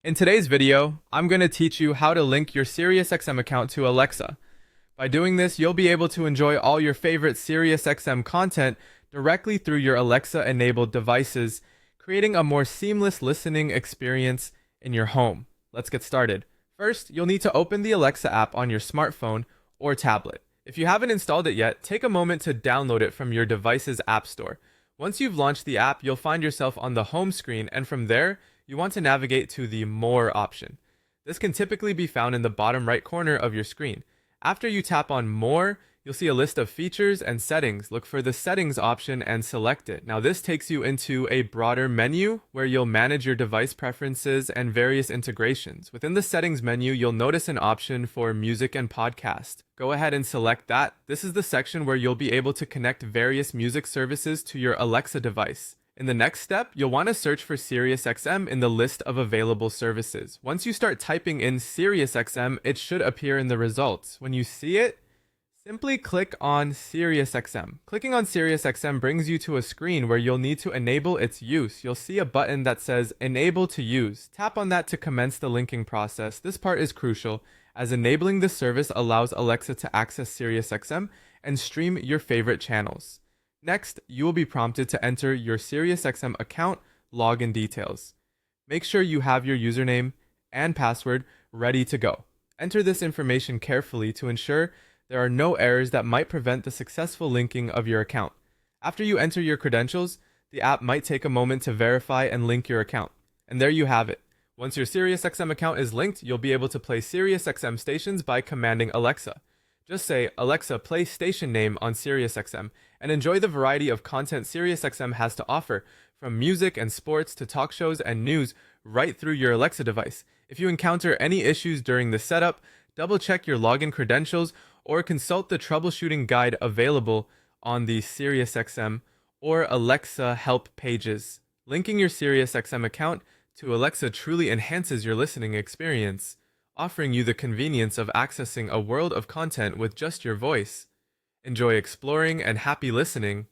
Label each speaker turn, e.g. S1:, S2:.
S1: In today's video, I'm going to teach you how to link your Siriusxm account to Alexa. By doing this, you'll be able to enjoy all your favorite Siriusxm content directly through your Alexa-enabled devices, creating a more seamless listening experience in your home. Let's get started. First, you'll need to open the Alexa app on your smartphone or tablet. If you haven't installed it yet, take a moment to download it from your device's app store. Once you've launched the app, you'll find yourself on the home screen, and from there, you want to navigate to the More option. This can typically be found in the bottom right corner of your screen. After you tap on More, you'll see a list of features and settings. Look for the Settings option and select it. Now this takes you into a broader menu where you'll manage your device preferences and various integrations. Within the Settings menu, you'll notice an option for Music and Podcast. Go ahead and select that. This is the section where you'll be able to connect various music services to your Alexa device. In the next step, you'll want to search for Siriusxm in the list of available services. Once you start typing in Siriusxm, it should appear in the results. When you see it, simply click on Siriusxm. Clicking on Siriusxm brings you to a screen where you'll need to enable its use. You'll see a button that says Enable to Use. Tap on that to commence the linking process. This part is crucial, as enabling this service allows Alexa to access Siriusxm and stream your favorite channels. Next, you will be prompted to enter your Siriusxm account login details. Make sure you have your username and password ready to go. Enter this information carefully to ensure there are no errors that might prevent the successful linking of your account. After you enter your credentials, the app might take a moment to verify and link your account. And there you have it. Once your Siriusxm account is linked, you'll be able to play Siriusxm stations by commanding Alexa. Just say, Alexa, play station name on Siriusxm, and enjoy the variety of content Siriusxm has to offer, from music and sports to talk shows and news, right through your Alexa device. If you encounter any issues during the setup, double-check your login credentials or consult the troubleshooting guide available on the Siriusxm or Alexa help pages. Linking your Siriusxm account to Alexa truly enhances your listening experience, offering you the convenience of accessing a world of content with just your voice. Enjoy exploring and happy listening.